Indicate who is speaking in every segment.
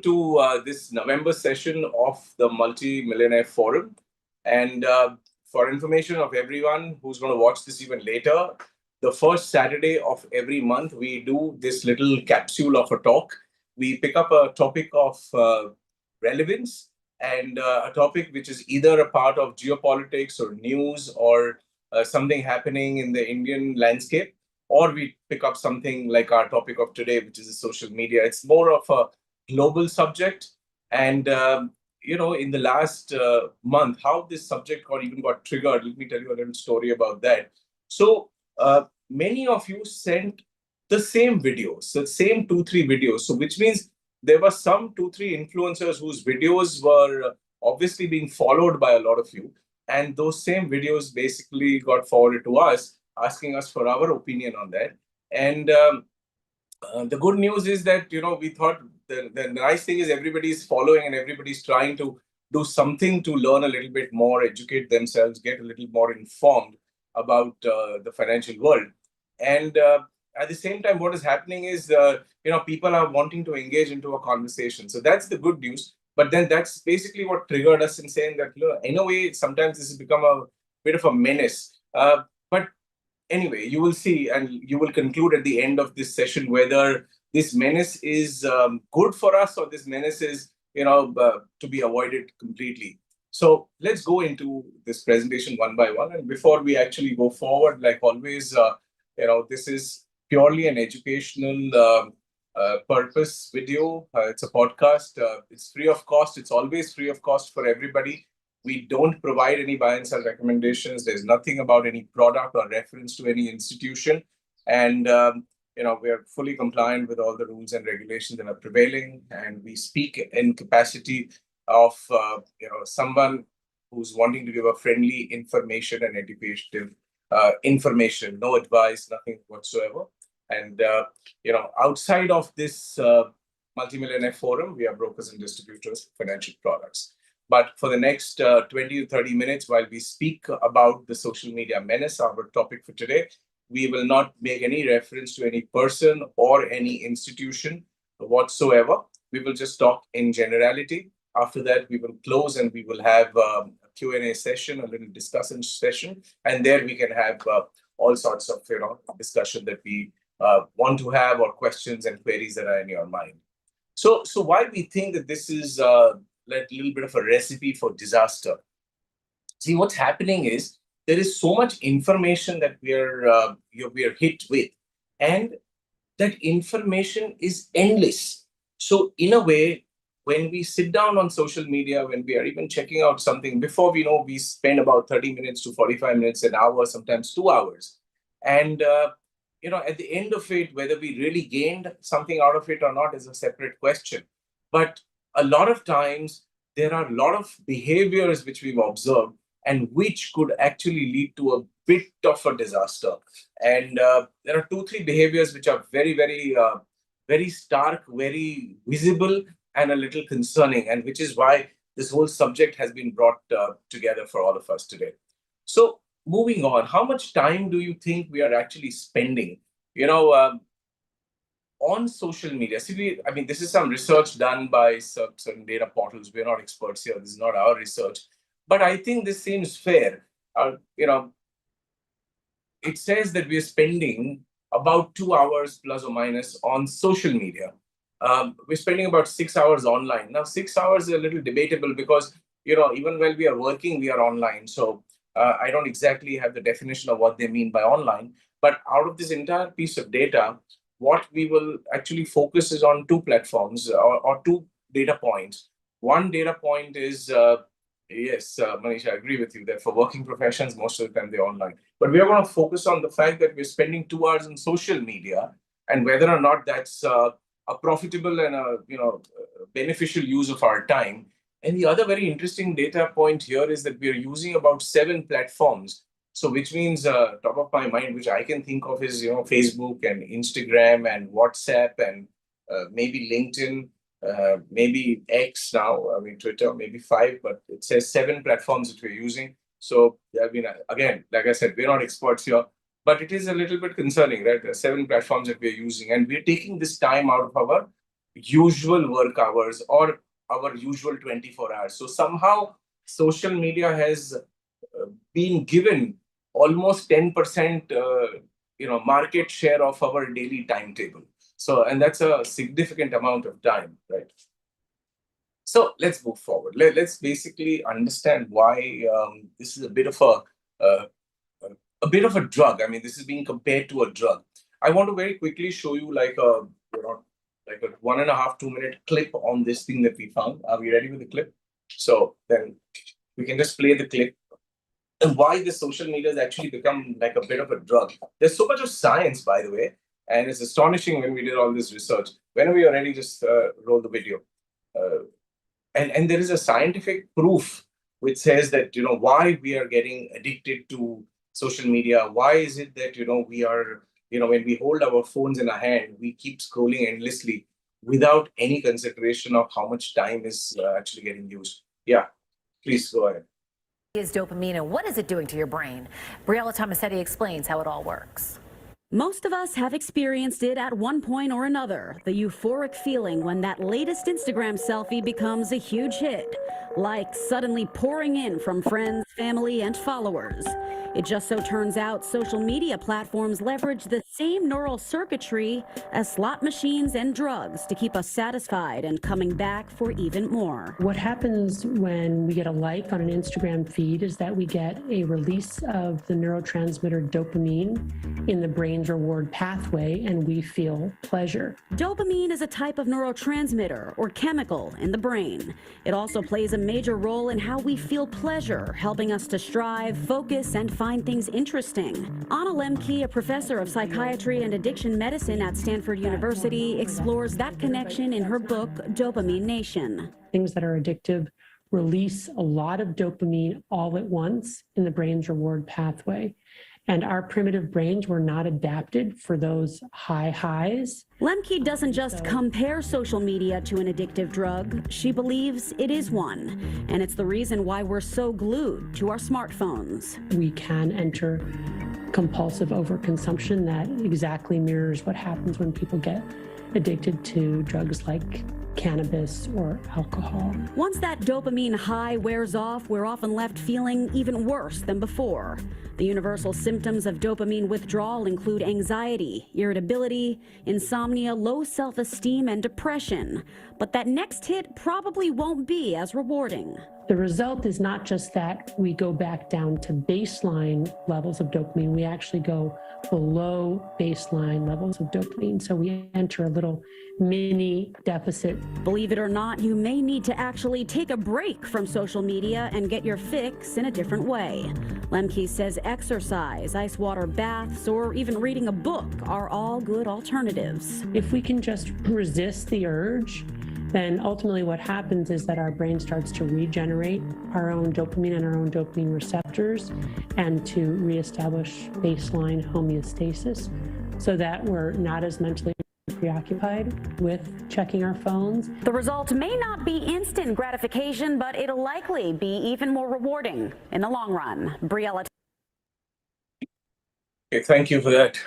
Speaker 1: To this November session of the Multi-Millionaire Forum. And for information of everyone who's going to watch this even later, the first Saturday of every month, we do this little capsule of a talk. We pick up a topic of relevance and a topic which is either a part of geopolitics or news or something happening in the Indian landscape, or we pick up something like our topic of today, which is the social media. It's more of a global subject. And, in the last month, how this subject got triggered, let me tell you a little story about that. So, many of you sent the same videos, the same two, three videos. So, which means there were some two, three influencers whose videos were obviously being followed by a lot of you. And those same videos basically got forwarded to us, asking us for our opinion on that. And the good news is that we thought the nice thing is everybody's following and everybody's trying to do something to learn a little bit more, educate themselves, get a little more informed about the financial world. And at the same time, what is happening is people are wanting to engage into a conversation. So that's the good news. But then that's basically what triggered us in saying that, in a way, sometimes this has become a bit of a menace. But anyway, you will see and you will conclude at the end of this session whether this menace is good for us or this menace is, to be avoided completely. So let's go into this presentation one by one. And before we actually go forward, like always, this is purely an educational purpose video. It's a podcast. It's free of cost. It's always free of cost for everybody. We don't provide any buy and sell recommendations. There's nothing about any product or reference to any institution. And, we are fully compliant with all the rules and regulations that are prevailing. And we speak in capacity of, someone who's wanting to give a friendly information and educative information, no advice, nothing whatsoever. And, outside of this multimillionaire forum, we are brokers and distributors of financial products. But for the next 20 to 30 minutes, while we speak about the social media menace, our topic for today, we will not make any reference to any person or any institution whatsoever. We will just talk in generality. After that, we will close and we will have a Q&A session, a little discussion session. And there we can have all sorts of discussion that we want to have, or questions and queries that are in your mind. So why we think that this is like a little bit of a recipe for disaster. See, what's happening is there is so much information that we are hit with, and that information is endless. So in a way, when we sit down on social media, when we are even checking out something, before we know, we spend about 30 minutes to 45 minutes, an hour, sometimes 2 hours. And at the end of it, whether we really gained something out of it or not is a separate question. But a lot of times, there are a lot of behaviors which we've observed and which could actually lead to a bit of a disaster. And there are two, three behaviors which are very, very, very stark, very visible, and a little concerning, and which is why this whole subject has been brought together for all of us today. So, moving on, how much time do you think we are actually spending, on social media? See, this is some research done by certain data portals. We're not experts here. This is not our research. But I think this seems fair. It says that we're spending about 2 hours plus or minus on social media. We're spending about 6 hours online. Now, 6 hours is a little debatable because, even while we are working, we are online. So I don't exactly have the definition of what they mean by online. But out of this entire piece of data, what we will actually focus is on two platforms or two data points. One data point is, yes, Manish, I agree with you that for working professions, most of the time they're online. But we are going to focus on the fact that we're spending 2 hours on social media and whether or not that's a profitable and a beneficial use of our time. And the other very interesting data point here is that we are using about 7 platforms. So which means top of my mind, which I can think of is, Facebook and Instagram and WhatsApp and maybe LinkedIn, maybe X now, Twitter, maybe 5, but it says 7 platforms that we're using. So, again, like I said, we're not experts here, but it is a little bit concerning, right? There are 7 platforms that we're using, and we're taking this time out of our usual work hours or our usual 24 hours. So somehow social media has been given almost 10% market share of our daily timetable. So, and that's a significant amount of time, right? So let's move forward. Let's basically understand why this is uh, a bit of a drug. I mean, this is being compared to a drug. I want to very quickly show you like a 1.5 2 minute clip on this thing that we found. Are we ready with the clip? So then we can just play the clip and why the social media has actually become like a bit of a drug. There's so much of science, by the way, and it's astonishing when we did all this research. Whenever you're ready, just roll the video. Uh, and there is a scientific proof which says that why we are getting addicted to social media. Why is it that we are when we hold our phones in our hand, we keep scrolling endlessly without any consideration of how much time is actually getting used. Yeah, please go ahead.
Speaker 2: Is dopamine and what is it doing to your brain? Briella Tomasetti explains how it all works.
Speaker 3: Most of us have experienced it at one point or another, the euphoric feeling when that latest Instagram selfie becomes a huge hit, like suddenly pouring in from friends, family, and followers. It just so turns out social media platforms leverage the same neural circuitry as slot machines and drugs to keep us satisfied and coming back for even more.
Speaker 4: What happens when we get a like on an Instagram feed is that we get a release of the neurotransmitter dopamine in the brain's reward pathway, and we feel pleasure.
Speaker 3: Dopamine is a type of neurotransmitter or chemical in the brain. It also plays a major role in how we feel pleasure, helping us to strive, focus, and find things interesting. Anna Lemke, a professor of psychiatry and addiction medicine at Stanford University, explores that connection in her book, Dopamine Nation.
Speaker 4: Things that are addictive release a lot of dopamine all at once in the brain's reward pathway. And our primitive brains were not adapted for those high highs.
Speaker 3: Lemke doesn't just compare social media to an addictive drug. She believes it is one. And it's the reason why we're so glued to our smartphones.
Speaker 4: We can enter compulsive overconsumption that exactly mirrors what happens when people get addicted to drugs like cannabis or alcohol.
Speaker 3: Once that dopamine high wears off, we're often left feeling even worse than before. The universal symptoms of dopamine withdrawal include anxiety, irritability, insomnia, low self-esteem, and depression. But that next hit probably won't be as rewarding.
Speaker 4: The result is not just that we go back down to baseline levels of dopamine, we actually go below baseline levels of dopamine. So we enter a little mini deficit.
Speaker 3: Believe it or not, you may need to actually take a break from social media and get your fix in a different way. Lemke says exercise, ice water baths, or even reading a book are all good alternatives.
Speaker 4: If we can just resist the urge, then ultimately what happens is that our brain starts to regenerate our own dopamine and our own dopamine receptors and to reestablish baseline homeostasis so that we're not as mentally preoccupied with checking our phones.
Speaker 3: The result may not be instant gratification, but it'll likely be even more rewarding in the long run. Briella.
Speaker 1: Okay, thank you for that.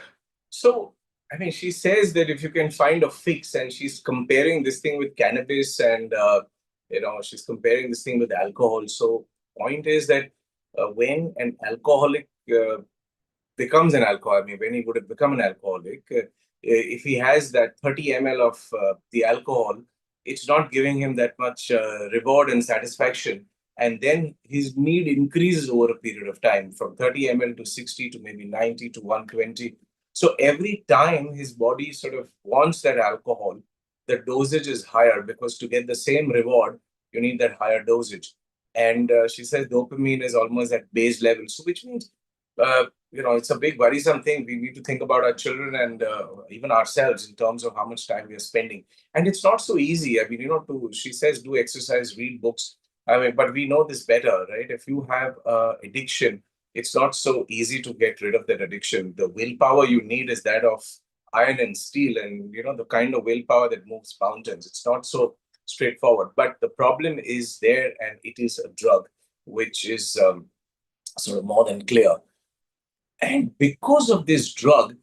Speaker 1: So, I mean, she says that if you can find a fix, and she's comparing this thing with cannabis, and she's comparing this thing with alcohol. So, point is that when an alcoholic becomes an alcoholic, I mean, when he would have become an alcoholic, if he has that 30 ml of the alcohol, it's not giving him that much reward and satisfaction. And then his need increases over a period of time from 30 ml to 60 to maybe 90 to 120. So every time his body sort of wants that alcohol, the dosage is higher because to get the same reward, you need that higher dosage. And she says dopamine is almost at base level. So which means, it's a big worrisome thing. We need to think about our children and even ourselves in terms of how much time we are spending. And it's not so easy. I mean, she says do exercise, read books. I mean, but we know this better, right? If you have addiction, it's not so easy to get rid of that addiction. The willpower you need is that of iron and steel, and the kind of willpower that moves mountains. It's not so straightforward. But the problem is there, and it is a drug, which is sort of more than clear. And because of this drug,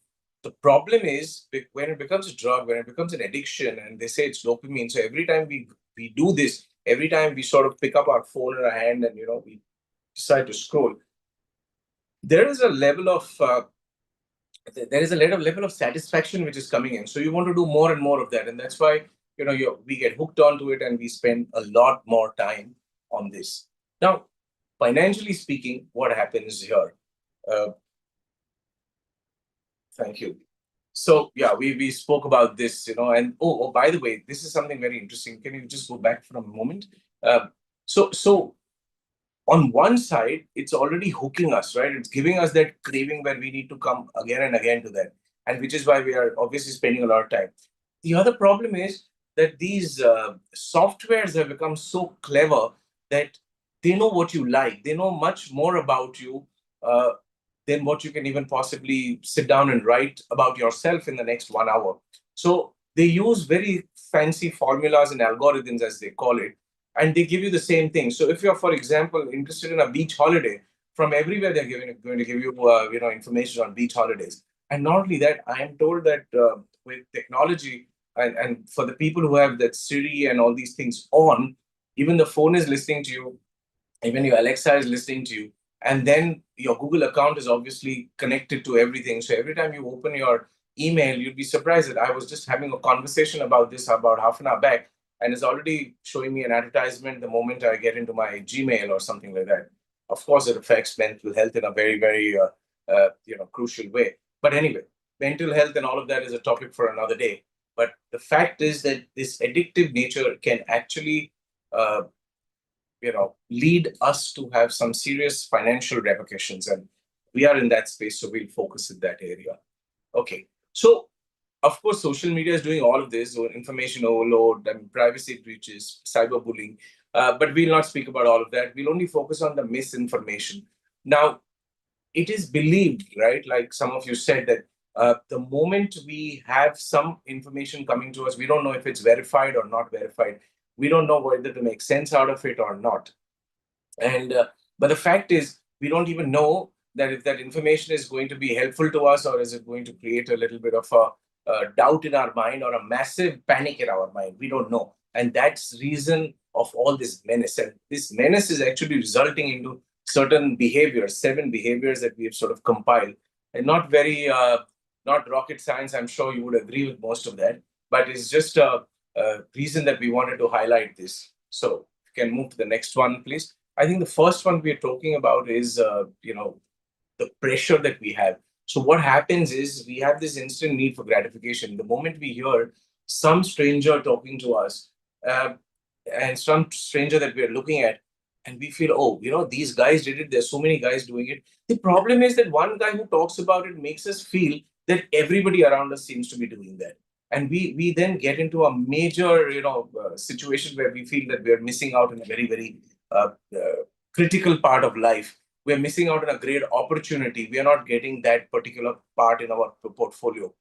Speaker 1: The problem is when it becomes a drug, when it becomes an addiction, and they say it's dopamine. So every time we do this, every time we sort of pick up our phone in our hand and we decide to scroll, there is a level of satisfaction which is coming in. So you want to do more and more of that, and that's why we get hooked onto it, and we spend a lot more time on this. Now, financially speaking, what happens here? Thank you. So yeah, we spoke about this, and by the way, this is something very interesting. Can you just go back for a moment? So on one side, it's already hooking us, right? It's giving us that craving where we need to come again and again to that, and which is why we are obviously spending a lot of time. The other problem is that these softwares have become so clever that they know what you like. They know much more about you than what you can even possibly sit down and write about yourself in the next 1 hour. So they use very fancy formulas and algorithms, as they call it, and they give you the same thing. So if you're, for example, interested in a beach holiday, from everywhere they're going to give you, information on beach holidays. And not only that, I am told that with technology and for the people who have that Siri and all these things on, even the phone is listening to you, even your Alexa is listening to you, and then your Google account is obviously connected to everything. So every time you open your email, you'd be surprised that I was just having a conversation about this about half an hour back, and it's already showing me an advertisement the moment I get into my Gmail or something like that. Of course, it affects mental health in a very, very crucial way. But anyway, mental health and all of that is a topic for another day. But the fact is that this addictive nature can actually lead us to have some serious financial repercussions, and we are in that space, so we'll focus in that area. Okay, so of course, social media is doing all of this, or information overload and privacy breaches, cyberbullying, but we'll not speak about all of that. We'll only focus on the misinformation. Now, it is believed, right, like some of you said, that the moment we have some information coming to us, we don't know if it's verified or not verified. We don't know whether to make sense out of it or not. And but the fact is, we don't even know that if that information is going to be helpful to us, or is it going to create a little bit of a doubt in our mind or a massive panic in our mind. We don't know. And that's reason of all this menace. And this menace is actually resulting into certain behaviors, 7 behaviors that we have sort of compiled. And not very, not rocket science. I'm sure you would agree with most of that. But it's just a reason that we wanted to highlight this. So if you can move to the next one, please. I think the first one we're talking about is, the pressure that we have. So what happens is we have this instant need for gratification. The moment we hear some stranger talking to us, and some stranger that we're looking at, and we feel, oh, these guys did it. There's so many guys doing it. The problem is that one guy who talks about it makes us feel that everybody around us seems to be doing that. And we then get into a major, situation where we feel that we are missing out on a very, very critical part of life. We're missing out on a great opportunity. We are not getting that particular part in our portfolio.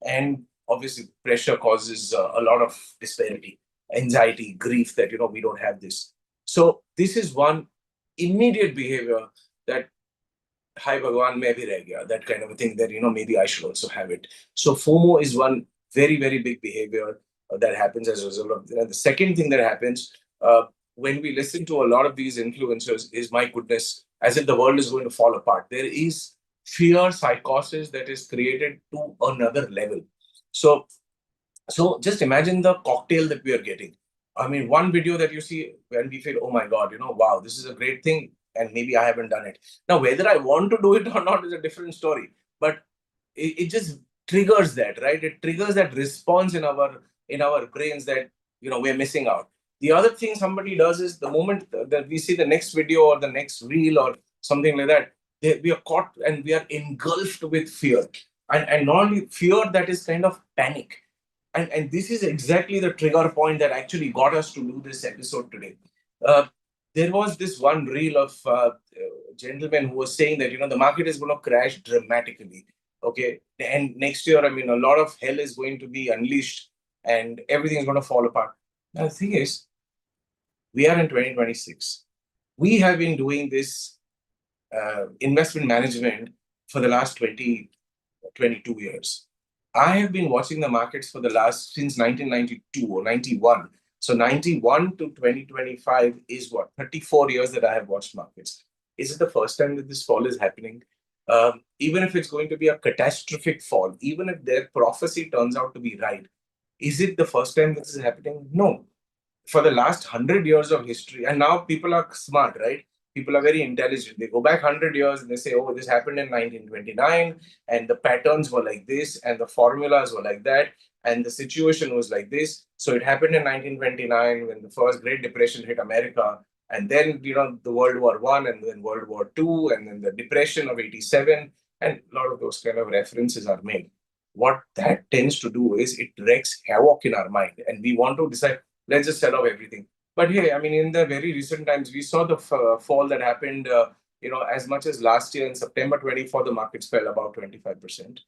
Speaker 1: And obviously, pressure causes a lot of disparity, anxiety, grief that, we don't have this. So this is one immediate behavior that, hi Bhagwan, main bhi reh gaya, that kind of a thing that, maybe I should also have it. So FOMO is one very, very big behavior that happens as a result of that. The second thing that happens when we listen to a lot of these influencers is, my goodness, as if the world is going to fall apart. There is fear psychosis that is created to another level. So just imagine the cocktail that we are getting. I mean, one video that you see when we feel, oh my God, wow, this is a great thing, and maybe I haven't done it. Now, whether I want to do it or not is a different story, but it just triggers that, right? It triggers that response in our brains that, we're missing out. The other thing somebody does is, the moment that we see the next video or the next reel or something like that, we are caught and we are engulfed with fear. And not only fear, that is kind of panic. And this is exactly the trigger point that actually got us to do this episode today. There was this one reel of a gentleman who was saying that, the market is going to crash dramatically. Okay. And next year, I mean, a lot of hell is going to be unleashed and everything is going to fall apart. Now, the thing is, we are in 2026. We have been doing this investment management for the last 22 years. I have been watching the markets for the last since 1992 or 91. So 91 to 2025 is what, 34 years that I have watched markets. Is it the first time that this fall is happening? Even if it's going to be a catastrophic fall, even if their prophecy turns out to be right, is it the first time this is happening? No. For the last 100 years of history, and now people are smart, right? People are very intelligent. They go back 100 years and they say, oh, this happened in 1929, and the patterns were like this, and the formulas were like that, and the situation was like this. So it happened in 1929 when the first Great Depression hit America, and then the World War One, and then World War Two, and then the Depression of '87, and a lot of those kind of references are made. What that tends to do is it wreaks havoc in our mind, and we want to decide, let's just sell off everything. But hey, I mean, in the very recent times, we saw the fall that happened, as much as last year in September 24, the markets fell about 25%.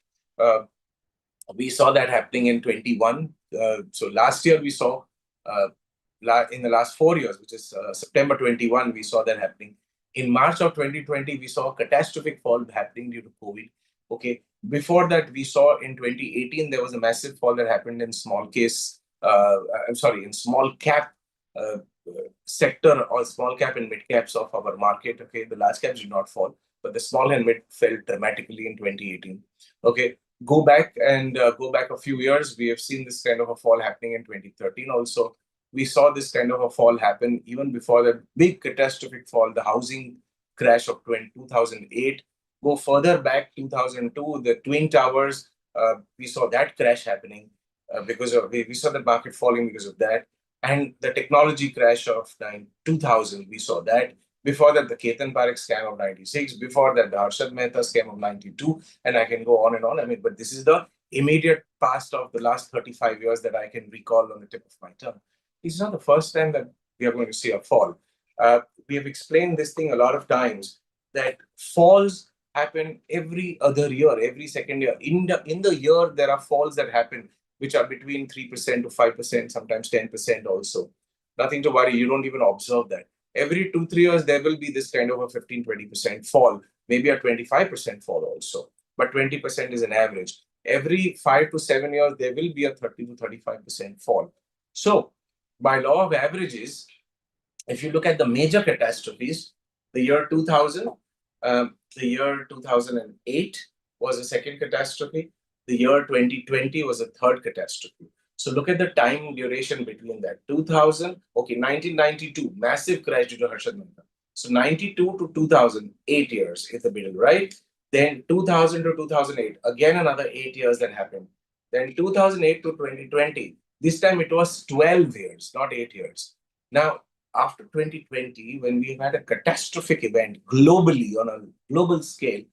Speaker 1: We saw that happening in 21. So last year we saw, in the last 4 years, which is September 21, we saw that happening. In March of 2020, we saw a catastrophic fall happening due to COVID. Okay. Before that, we saw in 2018, there was a massive fall that happened in in small cap uh, sector, or small cap and mid caps of our market. Okay. The large caps did not fall, but the small and mid fell dramatically in 2018. Okay. Go back a few years, we have seen this kind of a fall happening in 2013 also. We saw this kind of a fall happen even before the big catastrophic fall, the housing crash of 2008. Go further back, 2002, the Twin Towers, we saw that crash happening because of, we saw the market falling because of that. And the technology crash of 2000, we saw that. Before that, the Ketan Parekh scam of 96. Before that, the Harshad Mehta scam of 92. And I can go on and on. I mean, but this is the immediate past of the last 35 years that I can recall on the tip of my tongue. It's not the first time that we are going to see a fall. We have explained this thing a lot of times, that falls happen every other year, every second year. In the year, there are falls that happen, which are between 3% to 5%, sometimes 10% also. Nothing to worry. You don't even observe that. Every 2-3 years, there will be this kind of a 15-20% fall, maybe a 25% fall also. But 20% is an average. Every 5 to 7 years, there will be a 30 to 35% fall. So, by law of averages, if you look at the major catastrophes, the year 2000, the year 2008 was a second catastrophe. The year 2020 was a third catastrophe. So look at the time duration between that. 2000, okay, 1992, massive crash due to Harshad Mehta. So 92 to 2000, 8 years in the middle, right? Then 2000 to 2008, again another 8 years that happened. Then 2008 to 2020, this time it was 12 years, not 8 years. Now, after 2020, when we had a catastrophic event globally on a global scale,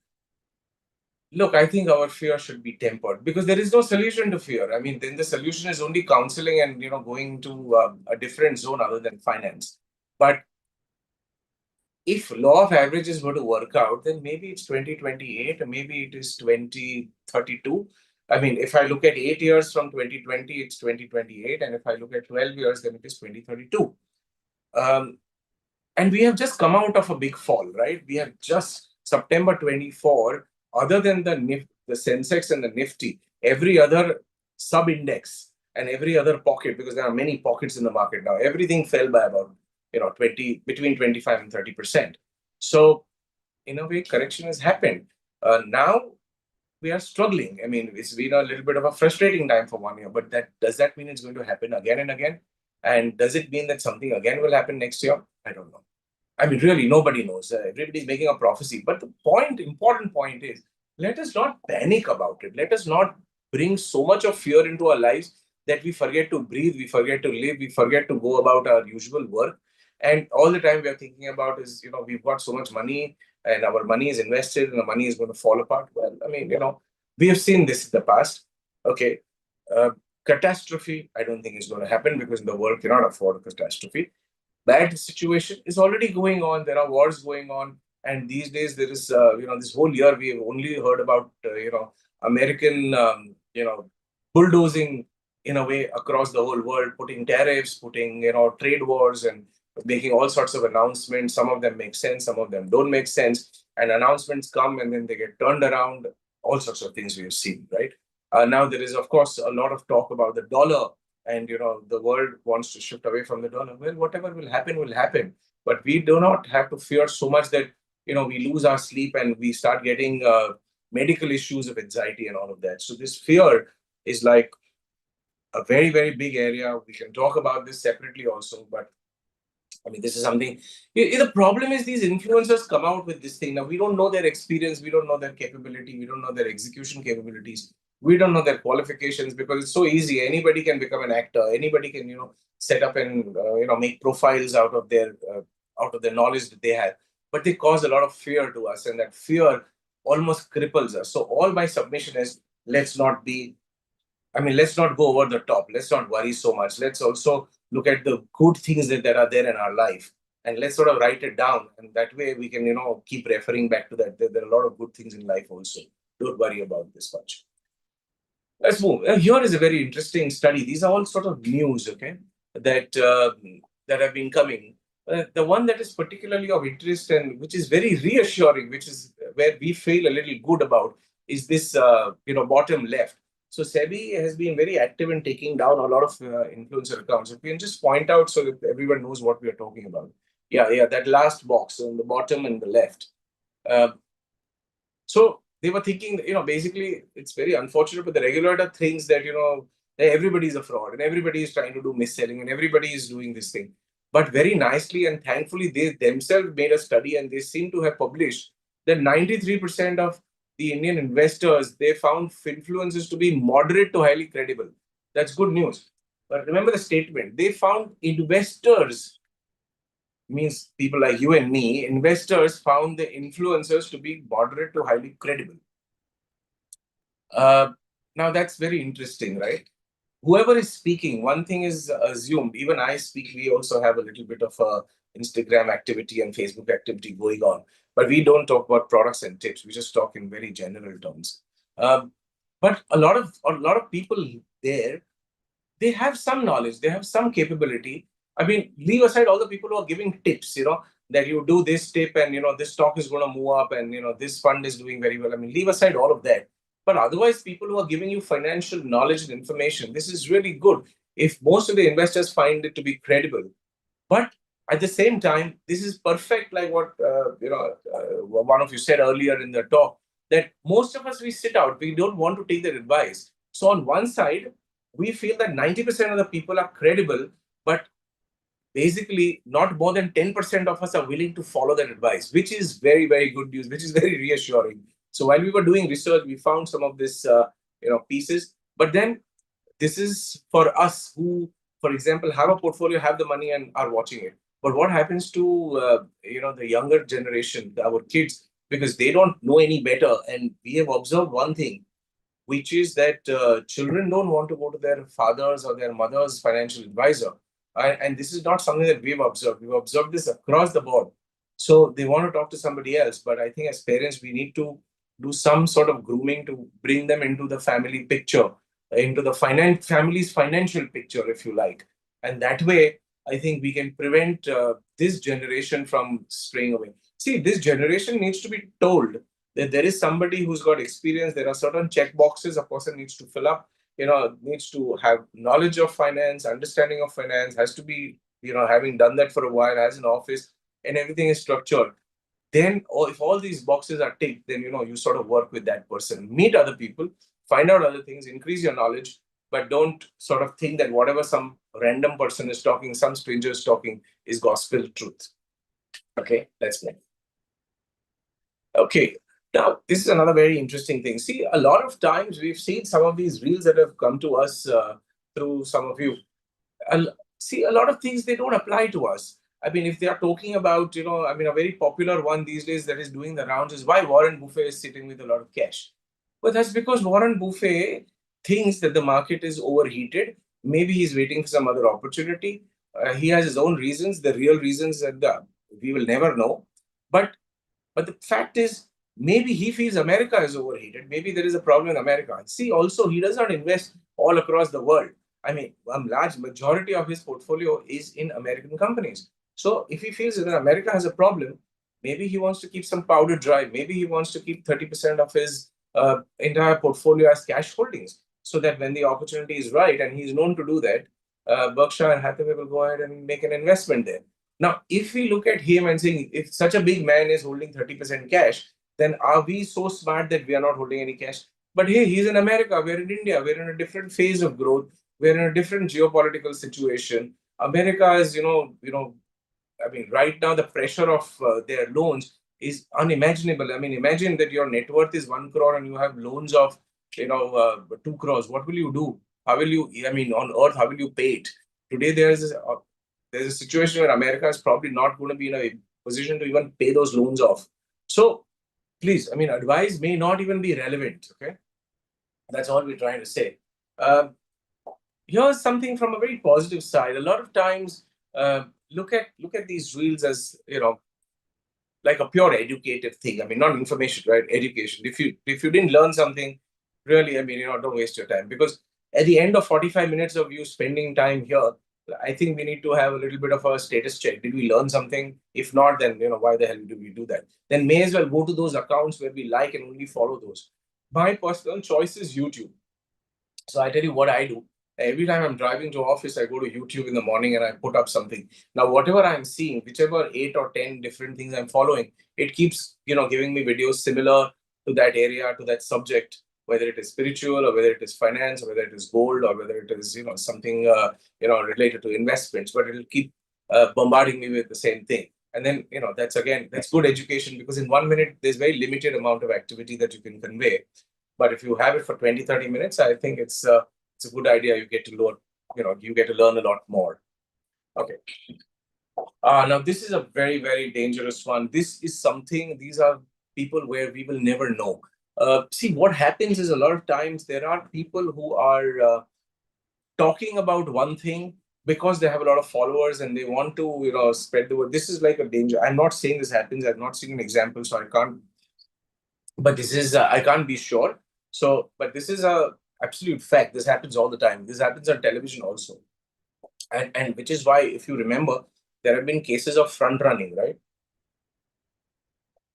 Speaker 1: look, I think our fear should be tempered, because there is no solution to fear. I mean, then the solution is only counseling and going to a different zone other than finance. But if law of averages were to work out, then maybe it's 2028, or maybe it is 2032. I mean, if I look at 8 years from 2020, it's 2028, and if I look at 12 years, then it is 2032. And we have just come out of a big fall, right? We have just September 24. Other than the Sensex and the Nifty, every other sub-index and every other pocket, because there are many pockets in the market now, everything fell by about between 25 and 30%. So in a way, correction has happened. Now we are struggling. I mean, it's been a little bit of a frustrating time for 1 year, but does that mean it's going to happen again and again? And does it mean that something again will happen next year? I don't know. I mean, really, nobody knows. Everybody's making a prophecy. But the important point is, let us not panic about it. Let us not bring so much of fear into our lives that we forget to breathe, we forget to live, we forget to go about our usual work. And all the time we are thinking about is, we've got so much money and our money is invested and the money is going to fall apart. Well, I mean, we have seen this in the past. Okay. Catastrophe, I don't think is going to happen, because the world cannot afford a catastrophe. Bad situation is already going on. There are wars going on. And these days there is, this whole year we have only heard about, American, bulldozing in a way across the whole world, putting tariffs, putting, trade wars, and making all sorts of announcements. Some of them make sense, some of them don't make sense. And announcements come and then they get turned around. All sorts of things we have seen, right? Now there is, of course, a lot of talk about the dollar, and the world wants to shift away from the dollar. Well, whatever will happen will happen, but we do not have to fear so much that we lose our sleep and we start getting medical issues of anxiety and all of that. So this fear is like a very, very big area. We can talk about this separately also, but I mean, this is something. The problem is these influencers come out with this thing. Now, we don't know their experience, we don't know their capability, we don't know their execution capabilities, we don't know their qualifications, because it's so easy. Anybody can become an actor. Anybody can, set up and make profiles out of their knowledge that they have. But they cause a lot of fear to us, and that fear almost cripples us. So all my submission is, let's not go over the top. Let's not worry so much. Let's also look at the good things that are there in our life, and let's sort of write it down. And that way we can, keep referring back to that. There are a lot of good things in life also. Don't worry about this much. Let's move. Here is a very interesting study. These are all sort of news, okay, that have been coming. The one that is particularly of interest and which is very reassuring, which is where we feel a little good about, is this, bottom left. So SEBI has been very active in taking down a lot of influencer accounts. If we can just point out so that everyone knows what we are talking about. Yeah, that last box on the bottom and the left. So they were thinking, basically, it's very unfortunate, but the regulator thinks that, everybody is a fraud and everybody is trying to do mis-selling and everybody is doing this thing. But very nicely and thankfully, they themselves made a study and they seem to have published that 93% of the Indian investors, they found influencers to be moderate to highly credible. That's good news. But remember the statement, they found investors, means people like you and me, investors found the influencers to be moderate to highly credible. Now that's very interesting, right? Whoever is speaking, one thing is assumed. Even I speak, we also have a little bit of Instagram activity and Facebook activity going on, but we don't talk about products and tips. We just talk in very general terms. But a lot of people there, they have some knowledge, they have some capability. I mean, leave aside all the people who are giving tips, that you do this tip and, this stock is going to move up and, this fund is doing very well. I mean, leave aside all of that. But otherwise, people who are giving you financial knowledge and information, this is really good if most of the investors find it to be credible. But at the same time, this is perfect, like what one of you said earlier in the talk, that most of us, we sit out, we don't want to take their advice. So on one side, we feel that 90% of the people are credible, but basically not more than 10% of us are willing to follow that advice, which is very, very good news, which is very reassuring. So while we were doing research, we found some of this, pieces. But then this is for us who, for example, have a portfolio, have the money and are watching it. But what happens to, the younger generation, our kids, because they don't know any better. And we have observed one thing, which is that children don't want to go to their father's or their mother's financial advisor. And this is not something that we've observed. We've observed this across the board. So they want to talk to somebody else. But I think as parents, we need to do some sort of grooming to bring them into the family picture, into the family's financial picture, if you like. And that way, I think we can prevent this generation from straying away. See, this generation needs to be told that there is somebody who's got experience. There are certain check boxes a person needs to fill up, needs to have knowledge of finance, understanding of finance, has to be, having done that for a while, has an office, and everything is structured. Then, if all these boxes are ticked, then, you sort of work with that person, meet other people, find out other things, increase your knowledge, but don't sort of think that whatever some random person is talking, some stranger is talking, is gospel truth. Okay, let's play. Okay, now this is another very interesting thing. See, a lot of times we've seen some of these reels that have come to us through some of you. See, a lot of things, they don't apply to us. I mean, if they are talking about, a very popular one these days that is doing the rounds is why Warren Buffett is sitting with a lot of cash. But that's because Warren Buffett thinks that the market is overheated. Maybe he's waiting for some other opportunity. He has his own reasons, the real reasons that we will never know. But the fact is, maybe he feels America is overheated. Maybe there is a problem in America. See, also, he does not invest all across the world. I mean, a large majority of his portfolio is in American companies. So if he feels that America has a problem, maybe he wants to keep some powder dry. Maybe he wants to keep 30% of his entire portfolio as cash holdings, so that when the opportunity is right, and he's known to do that, Berkshire Hathaway will go ahead and make an investment there. Now, if we look at him and saying, if such a big man is holding 30% cash, then are we so smart that we are not holding any cash? But hey, he's in America, we're in India, we're in a different phase of growth, we're in a different geopolitical situation. America is, I mean, right now the pressure of their loans is unimaginable. I mean, imagine that your net worth is 1 crore and you have loans of, 2 crores. What will you do? How will you, I mean, on earth, how will you pay it? Today, there's a situation where America is probably not going to be in a position to even pay those loans off. So, please, I mean, advice may not even be relevant. Okay, that's all we're trying to say. Here's something from a very positive side. A lot of times, look at these reels as, like a pure educative thing. I mean, not information, right? Education. If you didn't learn something, really, I mean, don't waste your time, because at the end of 45 minutes of you spending time here, I think we need to have a little bit of a status check. Did we learn something? If not, then why the hell do we do that? Then may as well go to those accounts where we like and only follow those. My personal choice is YouTube. So I tell you what I do. Every time I'm driving to office, I go to YouTube in the morning and I put up something. Now, whatever I'm seeing, whichever 8 or 10 different things I'm following, it keeps, giving me videos similar to that area, to that subject, whether it is spiritual or whether it is finance, or whether it is gold, or whether it is, something, related to investments, but it'll keep bombarding me with the same thing. And then, that's good education, because in 1 minute, there's very limited amount of activity that you can convey. But if you have it for 20, 30 minutes, I think it's a good idea. You get to learn, you get to learn a lot more. Okay. Now this is a very, very dangerous one. These are people where we will never know. See, what happens is a lot of times there are people who are talking about one thing because they have a lot of followers and they want to, spread the word. This is like a danger. I'm not saying this happens. I've not seen an example, so I can't. But this is, I can't be sure. So, but this is a absolute fact. This happens all the time. This happens on television also. And which is why, if you remember, there have been cases of front running, right?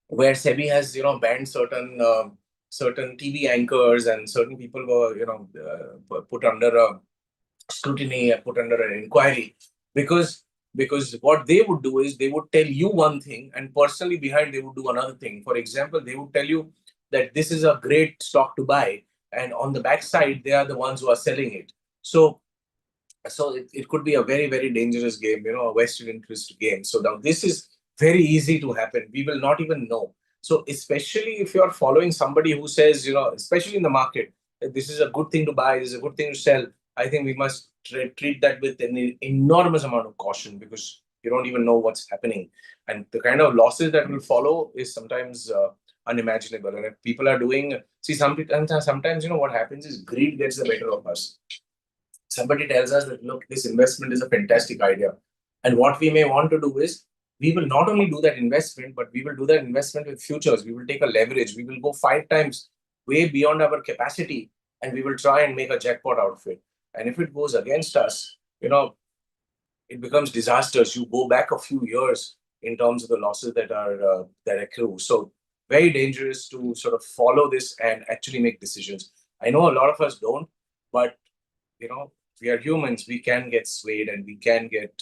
Speaker 1: Where SEBI has, banned certain TV anchors, and certain people were, put under scrutiny, put under an inquiry, because what they would do is they would tell you one thing, and personally behind they would do another thing. For example, they would tell you that this is a great stock to buy, and on the backside they are the ones who are selling it. So it could be a very, very dangerous game, a vested interest game. So now this is very easy to happen. We will not even know. So especially if you are following somebody who says, especially in the market, that this is a good thing to buy, this is a good thing to sell, I think we must treat that with an enormous amount of caution, because you don't even know what's happening. And the kind of losses that will follow is sometimes unimaginable. And if people are doing, see, sometimes, what happens is greed gets the better of us. Somebody tells us that, look, this investment is a fantastic idea. And what we may want to do is, we will not only do that investment, but we will do that investment with futures. We will take a leverage. We will go 5 times way beyond our capacity, and we will try and make a jackpot out of it. And if it goes against us, it becomes disastrous. You go back a few years in terms of the losses that accrue. So very dangerous to sort of follow this and actually make decisions. I know a lot of us don't, but we are humans. We can get swayed, and we can get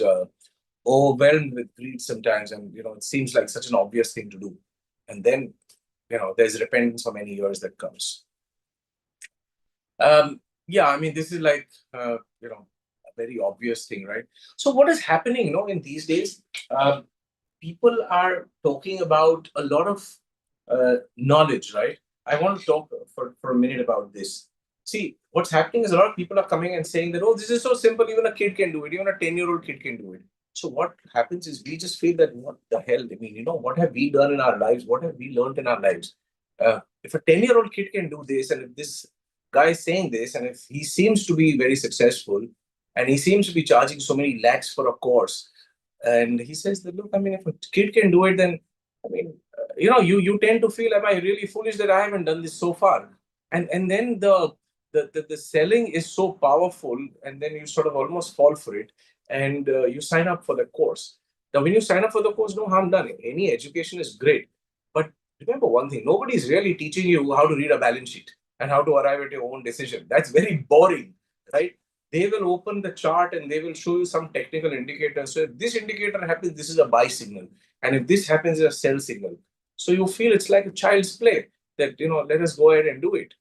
Speaker 1: overwhelmed with greed sometimes. And it seems like such an obvious thing to do, and then there's repentance for many years that comes. Yeah, I mean, this is like a very obvious thing, right? So what is happening, in these days? People are talking about a lot of knowledge, right? I want to talk for a minute about this. See, what's happening is a lot of people are coming and saying that, oh, this is so simple, even a kid can do it, even a 10-year-old kid can do it. So what happens is we just feel that, what the hell? I mean, what have we done in our lives? What have we learned in our lives? If a 10-year-old kid can do this, and if this guy is saying this, and if he seems to be very successful, and he seems to be charging so many lakhs for a course, and he says that, look, I mean, if a kid can do it, then, I mean, you tend to feel, am I really foolish that I haven't done this so far? And then the selling is so powerful, and then you sort of almost fall for it, and you sign up for the course. Now, when you sign up for the course, no harm done. Any education is great, but remember one thing, nobody is really teaching you how to read a balance sheet and how to arrive at your own decision. That's very boring, right? They will open the chart and they will show you some technical indicators. So if this indicator happens, this is a buy signal. And if this happens, it's a sell signal. So you feel it's like a child's play that, let us go ahead and do it.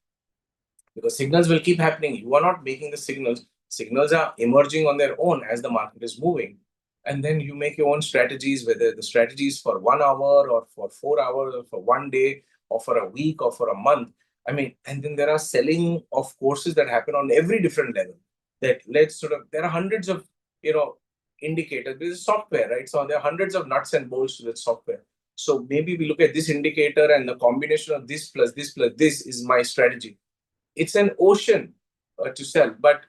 Speaker 1: Because signals will keep happening. You are not making the signals. Signals are emerging on their own as the market is moving. And then you make your own strategies, whether the strategies for 1 hour or for 4 hours or for one day or for a week or for a month. I mean, and then there are selling of courses that happen on every different level. There are hundreds of, indicators. This is software, right? So there are hundreds of nuts and bolts to the software. So maybe we look at this indicator and the combination of this plus this plus this is my strategy. It's an ocean to sell, but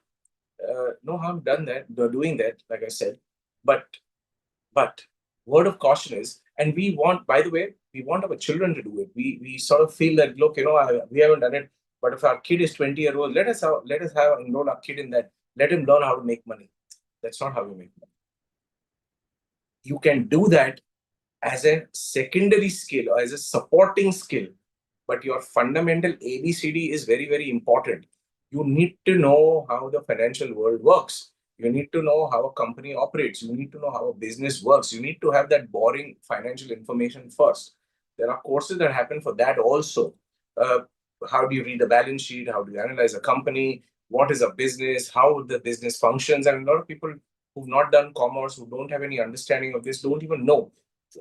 Speaker 1: no harm done doing that, like I said. But word of caution is, and we want, by the way, we want our children to do it. We sort of feel that, look, we haven't done it, but if our kid is 20-year-old, let us enroll our kid in that. Let him learn how to make money. That's not how you make money. You can do that as a secondary skill or as a supporting skill, but your fundamental ABCD is very, very important. You need to know how the financial world works. You need to know how a company operates. You need to know how a business works. You need to have that boring financial information first. There are courses that happen for that also. How do you read the balance sheet? How do you analyze a company? What is a business? How the business functions? And a lot of people who've not done commerce, who don't have any understanding of this, don't even know.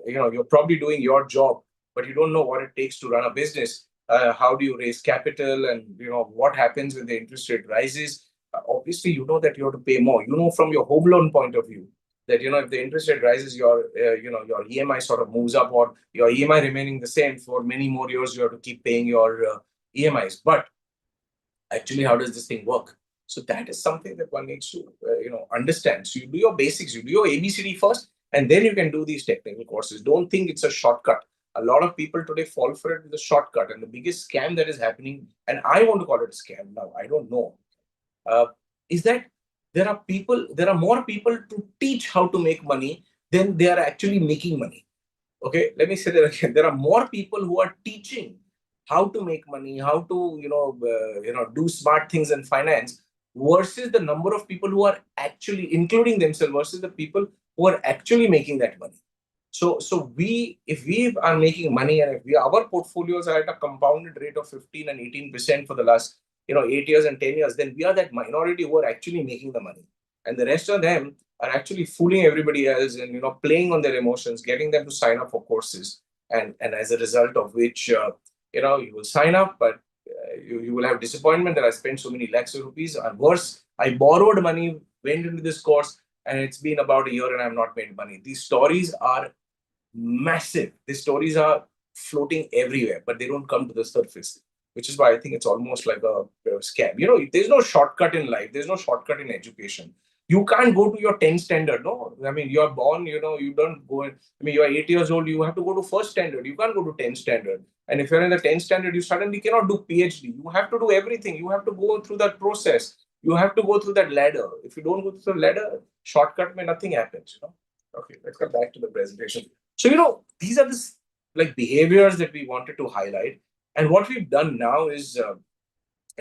Speaker 1: You're probably doing your job, but you don't know what it takes to run a business. How do you raise capital, and what happens when the interest rate rises? Obviously, you know that you have to pay more. You know from your home loan point of view that if the interest rate rises, your EMI sort of moves up, or your EMI remaining the same for many more years. You have to keep paying your EMIs. But actually, how does this thing work? So that is something that one needs to understand. So you do your basics, you do your ABCD first, and then you can do these technical courses. Don't think it's a shortcut. A lot of people today fall for it with a shortcut, and the biggest scam that is happening, and I want to call it a scam now, I don't know, is that there are more people to teach how to make money than they are actually making money. Okay, let me say that again. There are more people who are teaching how to make money, how to do smart things in finance, versus the number of people who are actually, including themselves, versus the people who are actually making that money. So if we are making money, and if our portfolios are at a compounded rate of 15 and 18% for the last 8 years and 10 years, then we are that minority who are actually making the money, and the rest of them are actually fooling everybody else and playing on their emotions, getting them to sign up for courses, and as a result of which you will sign up, but you will have disappointment that I spent so many lakhs of rupees. Or worse, I borrowed money, went into this course, and it's been about a year and I have not made money. These stories are massive. These stories are floating everywhere, but they don't come to the surface, which is why I think it's almost like a scam. There's no shortcut in life. There's no shortcut in education. You can't go to your 10th standard. No, I mean, you're born, you don't go in. I mean, you're 8 years old, you have to go to first standard. You can't go to 10th standard. And if you're in the 10th standard, you suddenly cannot do PhD. You have to do everything. You have to go through that process. You have to go through that ladder. If you don't go through the ladder, shortcut, nothing happens. Okay, let's come back to the presentation. So, these are the behaviors that we wanted to highlight. And what we've done now is,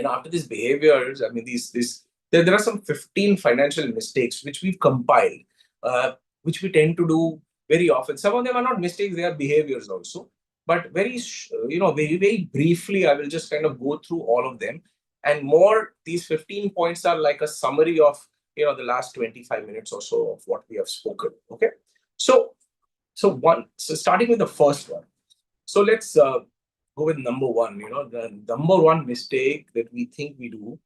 Speaker 1: after these behaviors, I mean, there are some 15 financial mistakes which we've compiled, which we tend to do very often. Some of them are not mistakes; they are behaviors also. But very, very, very briefly, I will just kind of go through all of them. And these 15 points are like a summary of the last 25 minutes or so of what we have spoken. Okay, so starting with the first one. So let's go with number one. The number one mistake that we think we do,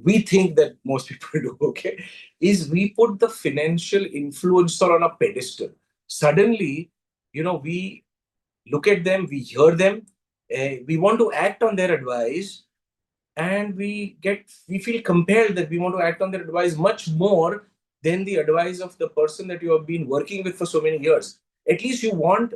Speaker 1: we think that most people do, okay, is we put the financial influencer on a pedestal. Suddenly, we look at them, we hear them, we want to act on their advice, and we feel compelled that we want to act on their advice much more than the advice of the person that you have been working with for so many years. At least you want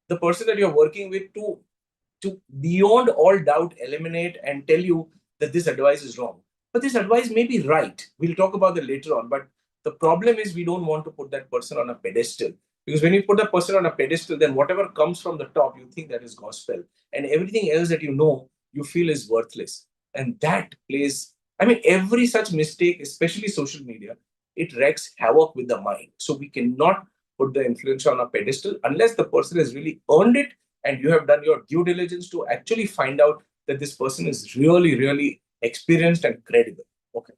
Speaker 1: the person that you're working with to beyond all doubt eliminate and tell you that this advice is wrong. But this advice may be right. We'll talk about that later on. But the problem is we don't want to put that person on a pedestal, Because when you put a person on a pedestal, then whatever comes from the top, you think that is gospel. And everything else that you feel is worthless. And that plays, I mean, every such mistake, especially social media, it wreaks havoc with the mind. So we cannot put the influencer on a pedestal unless the person has really earned it and you have done your due diligence to actually find out that this person is really, really experienced and credible. Okay.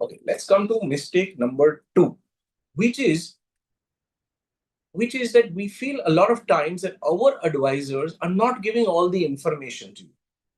Speaker 1: Okay, let's come to mistake number 2, which is that we feel a lot of times that our advisors are not giving all the information to you.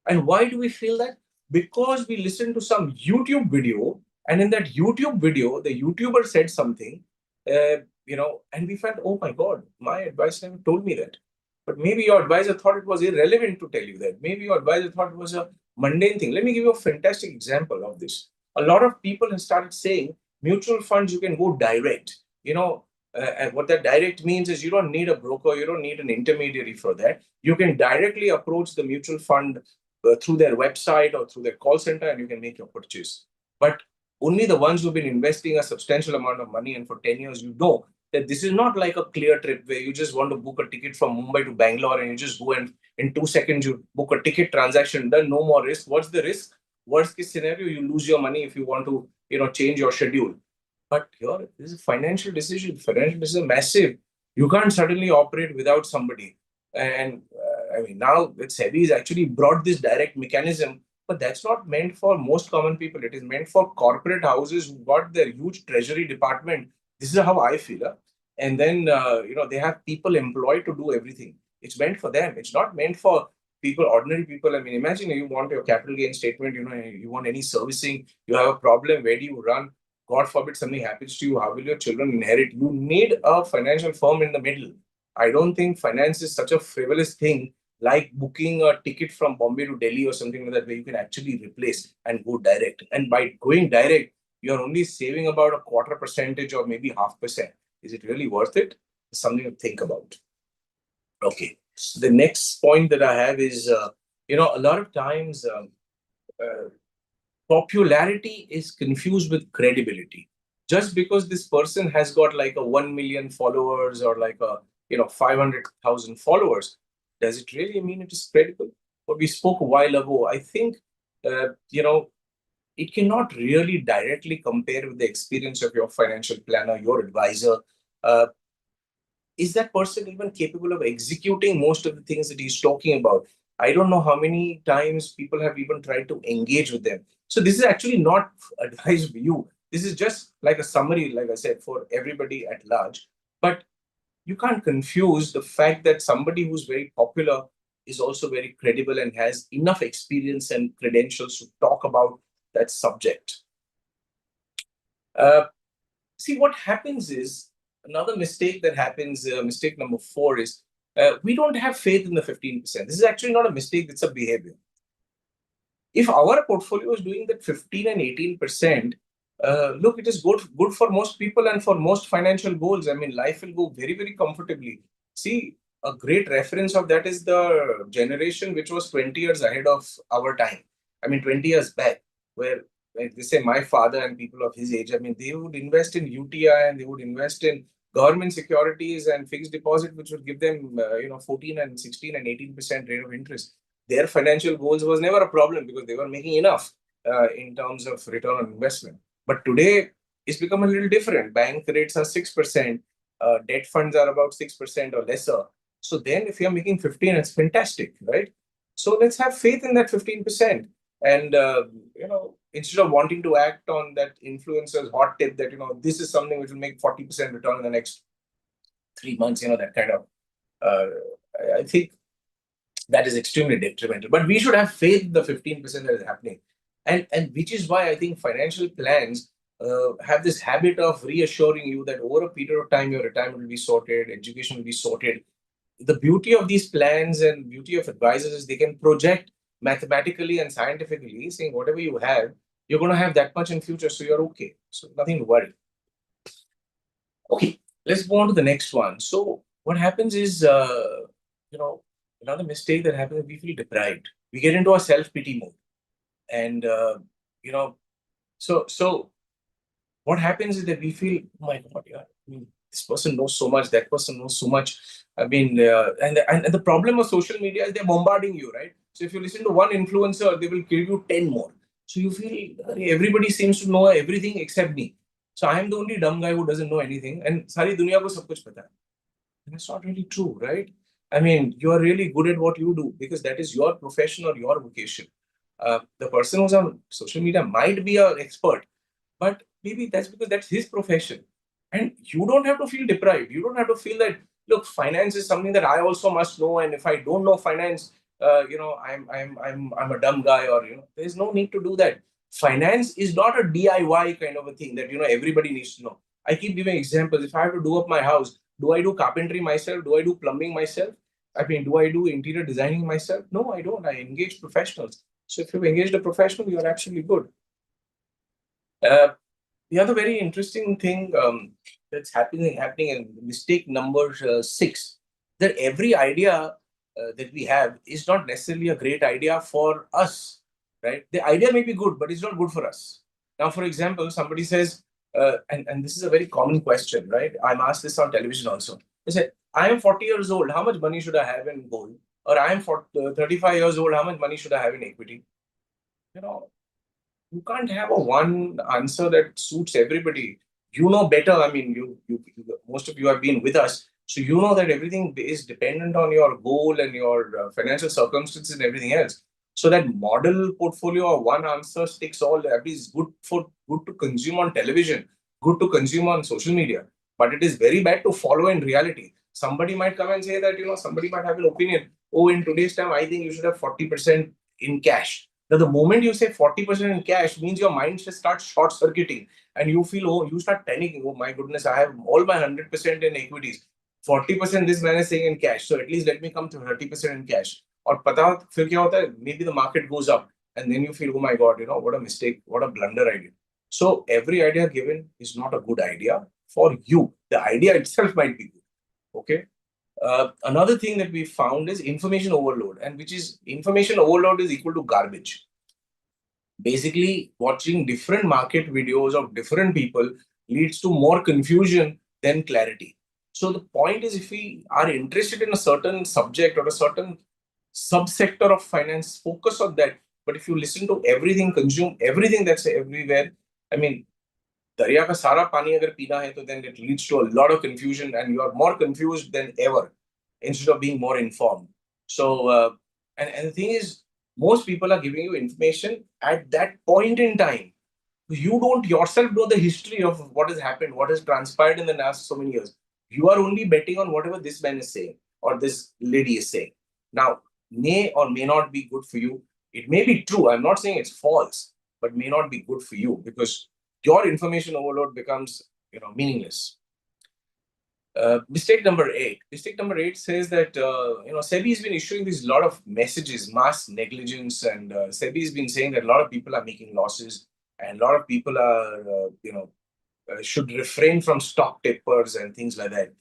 Speaker 1: And why do we feel that? Because we listen to some YouTube video, and in that YouTube video, the YouTuber said something, and we felt, oh my God, my advisor never told me that. But maybe your advisor thought it was irrelevant to tell you that. Maybe your advisor thought it was a mundane thing. Let me give you a fantastic example of this. A lot of people have started saying mutual funds, you can go direct. And what that direct means is you don't need a broker, you don't need an intermediary for that. You can directly approach the mutual fund through their website or through their call center, and you can make your purchase. But only the ones who've been investing a substantial amount of money, and for 10 years, that this is not like a clear trip where you just want to book a ticket from Mumbai to Bangalore and you just go and in 2 seconds you book a ticket, transaction done, no more risk. What's the risk? Worst case scenario, you lose your money if you want to, change your schedule. But here, this is a financial decision. Financial decision is massive. You can't suddenly operate without somebody. And now SEBI has actually brought this direct mechanism, but that's not meant for most common people. It is meant for corporate houses who got their huge treasury department. This is how I feel. And then, they have people employed to do everything. It's meant for them. It's not meant for people, ordinary people. I mean, imagine you want your capital gain statement, you want any servicing, you have a problem, where do you run? God forbid something happens to you, how will your children inherit? You need a financial firm in the middle. I don't think finance is such a frivolous thing like booking a ticket from Bombay to Delhi or something like that, where you can actually replace and go direct. And by going direct, you're only saving about a 0.25% or maybe 0.5%. Is it really worth it? It's something to think about. Okay. So the next point that I have is, a lot of times popularity is confused with credibility. Just because this person has got like a 1 million followers or like a 500,000 followers, does it really mean it is credible? What we spoke a while ago, I think it cannot really directly compare with the experience of your financial planner, your advisor. Is that person even capable of executing most of the things that he's talking about? I don't know how many times people have even tried to engage with them. So this is actually not advice for you. This is just like a summary, like I said, for everybody at large. But you can't confuse the fact that somebody who's very popular is also very credible and has enough experience and credentials to talk about that subject. See, what happens is, another mistake that happens, mistake number 4 is, we don't have faith in the 15%. This is actually not a mistake, it's a behavior. If our portfolio is doing that 15 and 18%, look, it is good for most people and for most financial goals. I mean, life will go very, very comfortably. See, a great reference of that is the generation which was 20 years ahead of our time. I mean, 20 years back, where like they say my father and people of his age, I mean, they would invest in UTI and they would invest in government securities and fixed deposit, which would give them, 14 and 16 and 18% rate of interest. Their financial goals was never a problem because they were making enough in terms of return on investment. But today, it's become a little different. Bank rates are 6%, debt funds are about 6% or lesser. So then if you're making 15, it's fantastic, right? So let's have faith in that 15%. And, instead of wanting to act on that influencer's hot tip that, this is something which will make 40% return in the next 3 months, that kind of, I think that is extremely detrimental. But we should have faith in the 15% that is happening. And which is why I think financial plans have this habit of reassuring you that over a period of time, your retirement will be sorted, education will be sorted. The beauty of these plans and beauty of advisors is they can project mathematically and scientifically, saying whatever you have, you're going to have that much in future, so you're okay. So nothing to worry. Okay, let's go on to the next one. So what happens is, another mistake that happens is we feel deprived. We get into a self-pity mode. And, so what happens is that we feel, oh my God, yeah, I mean, this person knows so much, that person knows so much. I mean, and the problem of social media is they're bombarding you, right? So if you listen to one influencer, they will give you 10 more. So you feel everybody seems to know everything except me. So I am the only dumb guy who doesn't know anything. And sari dunya ko sab kuch pata hai. And it's not really true, right? I mean, you are really good at what you do because that is your profession or your vocation. The person who's on social media might be an expert, but maybe that's because that's his profession. And you don't have to feel deprived. You don't have to feel that, look, finance is something that I also must know. And if I don't know finance, I'm a dumb guy, or, there's no need to do that. Finance is not a DIY kind of a thing that, everybody needs to know. I keep giving examples. If I have to do up my house, do I do carpentry myself? Do I do plumbing myself? I mean, do I do interior designing myself? No, I don't. I engage professionals. So if you've engaged a professional, you're actually good. The other very interesting thing that's happening in mistake number 6, that every idea that we have is not necessarily a great idea for us, right? The idea may be good, but it's not good for us. Now, for example, somebody says, and this is a very common question, right? I'm asked this on television also. They say, I am 40 years old. How much money should I have in gold? Or I am 35 years old. How much money should I have in equity? You can't have a one answer that suits everybody. You know better. I mean, you most of you have been with us, so you know that everything is dependent on your goal and your financial circumstances and everything else. So that model portfolio of one answer sticks all. That is good to consume on television, good to consume on social media, but it is very bad to follow in reality. Somebody might come and say that somebody might have an opinion. Oh, in today's time, I think you should have 40% in cash. Now, the moment you say 40% in cash means your mind just starts short circuiting and you feel, oh, you start panicking. Oh, my goodness, I have all my 100% in equities. 40% this man is saying in cash. So at least let me come to 30% in cash. Or pata, fir kya hota hai? Maybe the market goes up and then you feel, oh my God, what a mistake, what a blunder I did. So every idea given is not a good idea for you. The idea itself might be good. Okay. Another thing that we found is information overload, and which is information overload is equal to garbage. Basically, watching different market videos of different people leads to more confusion than clarity. So the point is, if we are interested in a certain subject or a certain subsector of finance, focus on that. But if you listen to everything, consume everything that's everywhere, I mean, दरिया का सारा पानी अगर पीना है तो then it leads to a lot of confusion and you are more confused than ever instead of being more informed. So and the thing is, most people are giving you information at that point in time. You don't yourself know the history of what has happened, what has transpired in the last so many years. You are only betting on whatever this man is saying or this lady is saying. Now, may or may not be good for you. It may be true. I'm not saying it's false, but may not be good for you because your information overload becomes meaningless. Mistake number 8. Mistake number 8 says that SEBI has been issuing these lot of messages, mass negligence, and SEBI has been saying that a lot of people are making losses, and a lot of people are should refrain from stock tippers and things like that.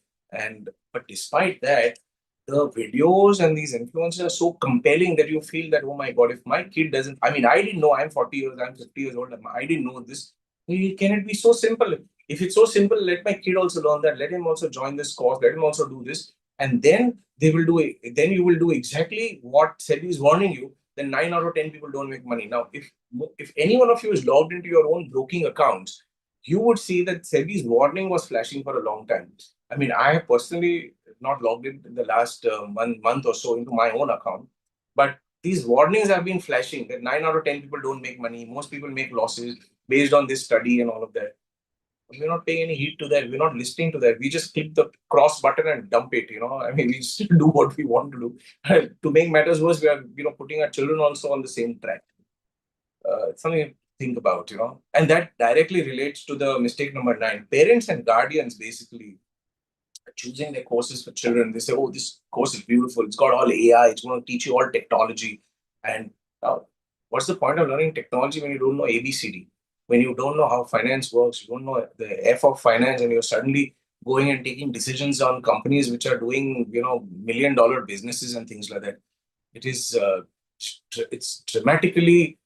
Speaker 1: But despite that, the videos and these influencers are so compelling that you feel that, oh my God, if my kid doesn't, I mean, I didn't know, I'm 40 years, I'm 50 years old, I didn't know this. Can it be so simple? If it's so simple, let my kid also learn that, let him also join this course, let him also do this. And then they will do it. Then you will do exactly what SEBI is warning you. Then 9 out of 10 people don't make money. Now, if any one of you is logged into your own broking accounts, you would see that SEBI's warning was flashing for a long time. I mean, I have personally not logged in the last month or so into my own account, but these warnings have been flashing that 9 out of 10 people don't make money. Most people make losses based on this study and all of that. We're not paying any heed to that. We're not listening to that. We just click the cross button and dump it. I mean, we just do what we want to do. To make matters worse, we are putting our children also on the same track. It's something to think about, and that directly relates to the mistake number 9. Parents and guardians basically choosing their courses for children. They say, oh, this course is beautiful. It's got all AI. It's going to teach you all technology. And what's the point of learning technology when you don't know ABCD? When you don't know how finance works, you don't know the F of finance, and you're suddenly going and taking decisions on companies which are doing, $1 million businesses and things like that. It's dramatically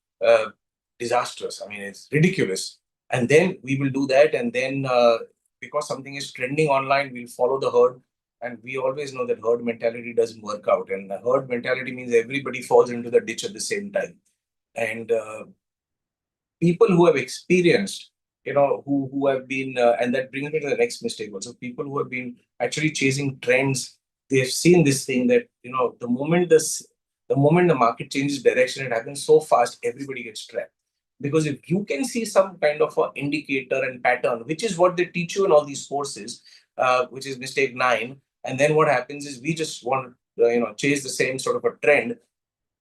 Speaker 1: disastrous. I mean, it's ridiculous. And then we will do that. And then because something is trending online, we'll follow the herd. And we always know that herd mentality doesn't work out. And the herd mentality means everybody falls into the ditch at the same time. And people who have experienced, who have been, and that brings me to the next mistake also, people who have been actually chasing trends, they've seen this thing that, the moment the market changes direction, it happens so fast, everybody gets trapped. Because if you can see some kind of an indicator and pattern, which is what they teach you in all these courses, which is mistake 9, and then what happens is we just want to, chase the same sort of a trend.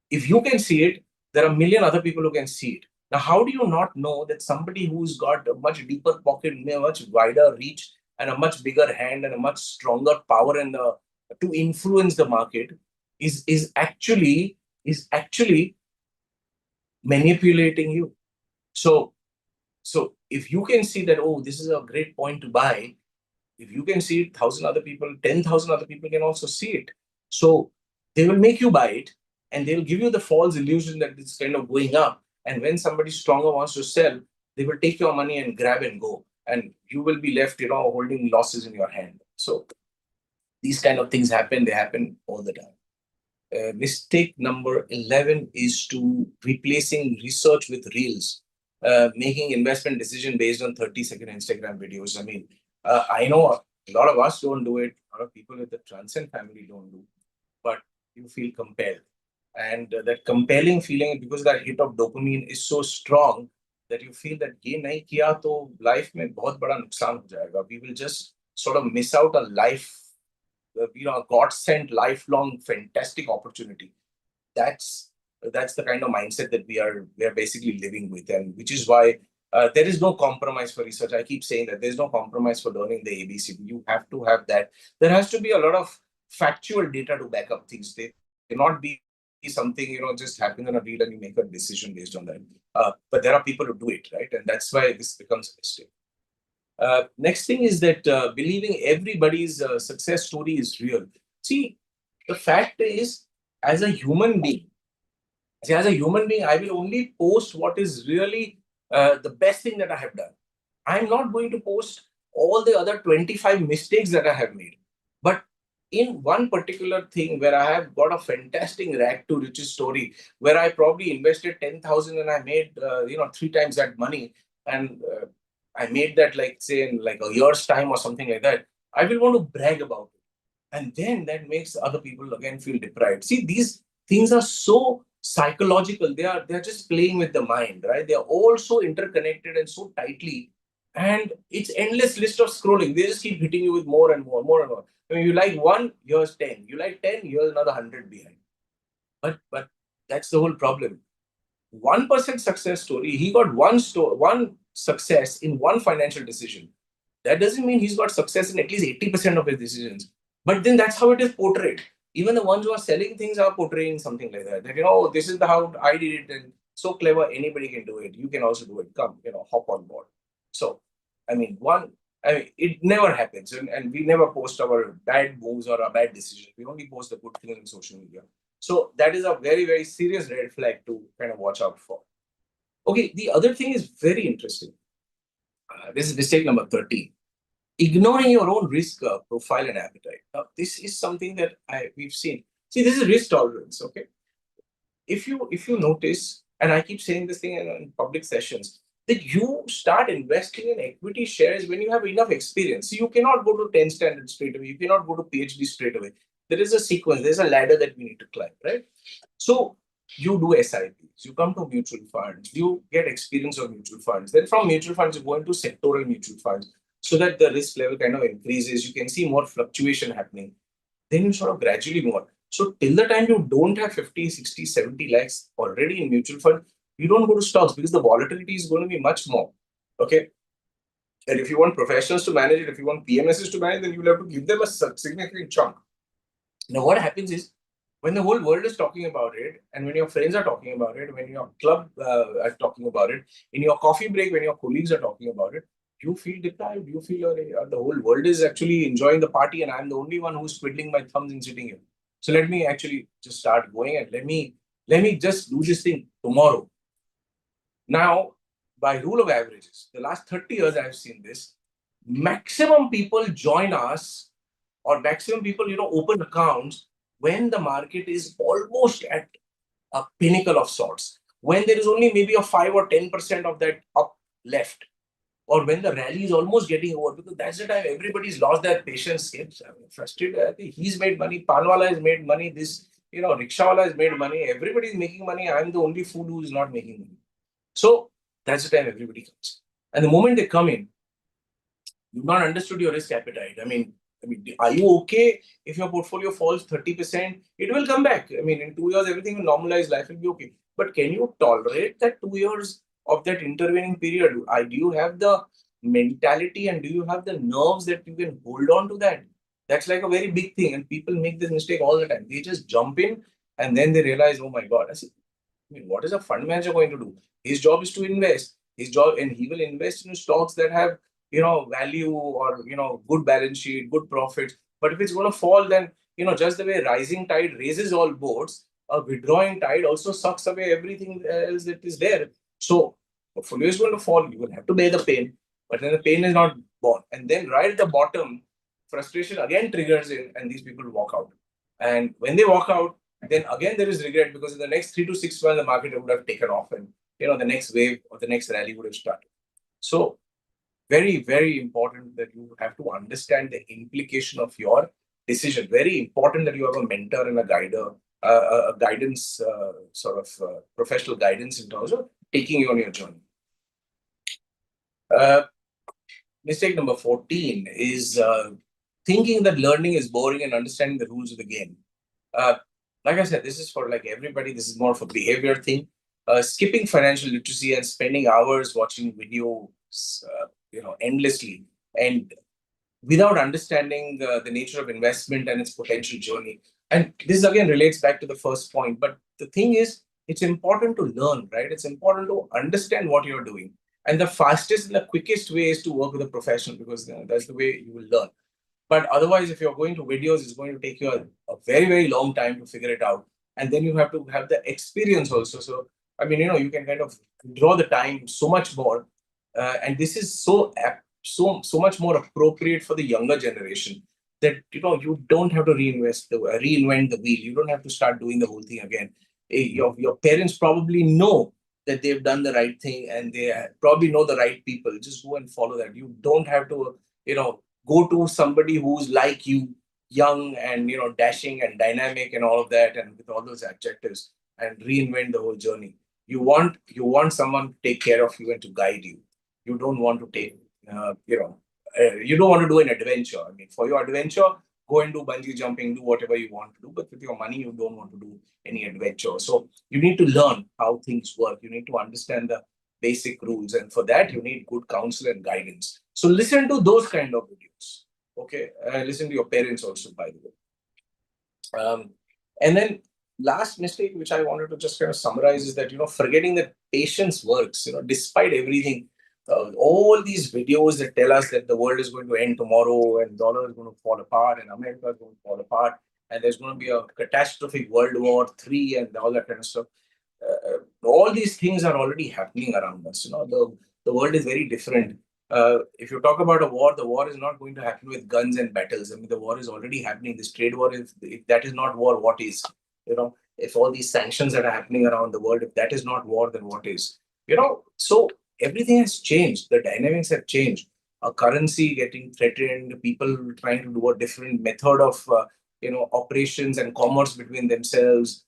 Speaker 1: If you can see it, there are a million other people who can see it. Now, how do you not know that somebody who's got a much deeper pocket, a much wider reach, and a much bigger hand and a much stronger power to influence the market is actually manipulating you? So if you can see that, oh, this is a great point to buy, if you can see it, 1,000 other people, 10,000 other people can also see it. So they will make you buy it, and they'll give you the false illusion that it's kind of going up. And when somebody stronger wants to sell, they will take your money and grab and go. And you will be left, holding losses in your hand. So these kind of things happen. They happen all the time. Mistake number 11 is to replacing research with reels, making investment decision based on 30-second Instagram videos. I mean, I know a lot of us don't do it. A lot of people with the Transcend family don't do, but you feel compelled. And that compelling feeling, because that hit of dopamine is so strong that you feel that ye nahi kiya to life mein bahut bada nuksan ho jayega. We will just sort of miss out a life, a God-sent, lifelong, fantastic opportunity. That's the kind of mindset that we are basically living with, and which is why there is no compromise for research. I keep saying that there's no compromise for learning the ABCD. You have to have that. There has to be a lot of factual data to back up things. They cannot be something, just happen in a reel and you make a decision based on that. But there are people who do it, right? And that's why this becomes a mistake. Next thing is that believing everybody's success story is real. See, the fact is, as a human being, I will only post what is really the best thing that I have done. I'm not going to post all the other 25 mistakes that I have made. But in one particular thing where I have got a fantastic rag to riches story, where I probably invested 10,000 and I made 3 times that money, and I made that, like, say, in like a year's time or something like that, I will want to brag about it. And then that makes other people again feel deprived. See, these things are so psychological. They're just playing with the mind, right? They're all so interconnected and so tightly. And it's endless list of scrolling. They just keep hitting you with more and more, more and more. I mean, you like 1, here's 10. You like 10, here's another 100 behind. But that's the whole problem. 1% success story. He got one success in one financial decision. That doesn't mean he's got success in at least 80% of his decisions. But then that's how it is portrayed. Even the ones who are selling things are portraying something like that. That, this is how I did it, and so clever, anybody can do it. You can also do it. Come, hop on board. So, it never happens. And we never post our bad moves or our bad decisions. We only post the good things on social media. So that is a very, very serious red flag to kind of watch out for. Okay, the other thing is very interesting. This is mistake number 13. Ignoring your own risk profile and appetite. Now, this is something that we've seen. See, this is risk tolerance, okay? If you notice, and I keep saying this thing in public sessions, that you start investing in equity shares when you have enough experience. So you cannot go to 10 standards straight away. You cannot go to PhD straight away. There is a sequence. There's a ladder that we need to climb, right? So you do SIPs, you come to mutual funds, you get experience of mutual funds. Then from mutual funds, you go into sectoral mutual funds so that the risk level kind of increases. You can see more fluctuation happening. Then you sort of gradually move on. So till the time you don't have 50, 60, 70 lakhs already in mutual fund, you don't go to stocks because the volatility is going to be much more. Okay. And if you want professionals to manage it, if you want PMSs to manage, then you will have to give them a significant chunk. Now, what happens is, when the whole world is talking about it, and when your friends are talking about it, when your club are talking about it, in your coffee break, when your colleagues are talking about it, you feel deprived. You feel the whole world is actually enjoying the party, and I'm the only one who's twiddling my thumbs and sitting here. So let me actually just start going, and let me just do this thing tomorrow. Now, by rule of averages, the last 30 years I've seen this. maximum people join us, or maximum people, open accounts when the market is almost at a pinnacle of sorts, when there is only maybe a 5 or 10% of that up left, or when the rally is almost getting over, because that's the time everybody's lost their patience. It's frustrated. I think he's made money, Panwala has made money, this, Rickshawala has made money, everybody's making money. I'm the only fool who is not making money. So that's the time everybody comes. And the moment they come in, you've not understood your risk appetite. I mean, are you okay if your portfolio falls 30%? It will come back. I mean, in 2 years, everything will normalize, life will be okay. But can you tolerate that 2 years of that intervening period? Do you have the mentality and do you have the nerves that you can hold on to that? That's like a very big thing. And people make this mistake all the time. They just jump in and then they realize, oh my God, what is a fund manager going to do? His job is to invest. His job, and he will invest in stocks that have, value, or, good balance sheet, good profits. But if it's going to fall, then, just the way rising tide raises all boats, a withdrawing tide also sucks away everything else that is there. So, portfolio is going to fall. You will have to bear the pain, but then the pain is not born. And then right at the bottom, frustration again triggers in, and these people walk out. And when they walk out, then again there is regret, because in the next 3 to 6 months, the market would have taken off, and the next wave or the next rally would have started. So very, very important that you have to understand the implication of your decision. Very important that you have a mentor and a guider, a guidance, professional guidance in terms of taking you on your journey. Mistake number 14 is thinking that learning is boring and understanding the rules of the game. Like I said, this is for like everybody. This is more of a behavior thing. Skipping financial literacy and spending hours watching videos, endlessly, and without understanding the nature of investment and its potential journey. And this again relates back to the first point. But the thing is, it's important to learn, right? It's important to understand what you're doing. And the fastest and the quickest way is to work with a professional, because that's the way you will learn. But otherwise, if you're going to videos, it's going to take you a very, very long time to figure it out. And then you have to have the experience also. So, I mean, you can kind of draw the time so much more. And this is so much more appropriate for the younger generation, that, you don't have to reinvent the wheel. You don't have to start doing the whole thing again. Your parents probably know that they've done the right thing, and they probably know the right people. Just go and follow that. You don't have to, go to somebody who's like you, young and, dashing and dynamic and all of that, and with all those adjectives, and reinvent the whole journey. You want someone to take care of you and to guide you. You don't want to take, you don't want to do an adventure. I mean, for your adventure, go and do bungee jumping, do whatever you want to do. But with your money, you don't want to do any adventure. So you need to learn how things work. You need to understand the basic rules. And for that, you need good counsel and guidance. So listen to those kind of videos. Okay. Listen to your parents also, by the way. And then last mistake, which I wanted to just kind of summarize, is that, forgetting that patience works, despite everything. All these videos that tell us that the world is going to end tomorrow, and dollar is going to fall apart, and America is going to fall apart, and there's going to be a catastrophic World War III and all that kind of stuff. All these things are already happening around us. The world is very different. If you talk about a war, the war is not going to happen with guns and battles. I mean, the war is already happening. This trade war, if that is not war, what is? If all these sanctions that are happening around the world, if that is not war, then what is? So everything has changed. The dynamics have changed. A currency getting threatened, people trying to do a different method of, operations and commerce between themselves,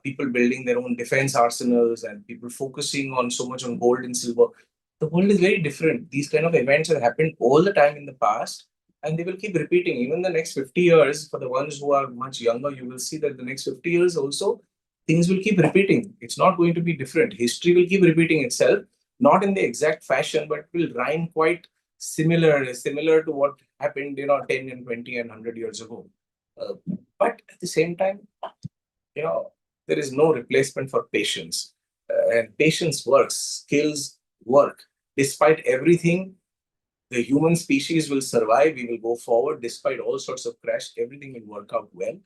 Speaker 1: people building their own defense arsenals, and people focusing on so much on gold and silver. The world is very different. These kind of events have happened all the time in the past, and they will keep repeating. Even the next 50 years, for the ones who are much younger, you will see that the next 50 years also, things will keep repeating. It's not going to be different. History will keep repeating itself, not in the exact fashion, but will rhyme quite similar to what happened, 10 and 20 and 100 years ago. But at the same time, there is no replacement for patience. And patience works, skills work. Despite everything, the human species will survive. We will go forward despite all sorts of crash. Everything will work out well.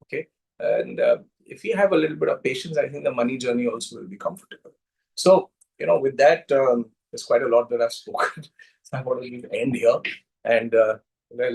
Speaker 1: Okay. And if you have a little bit of patience, I think the money journey also will be comfortable. So, with that, there's quite a lot that I've spoken. So I want to end here. And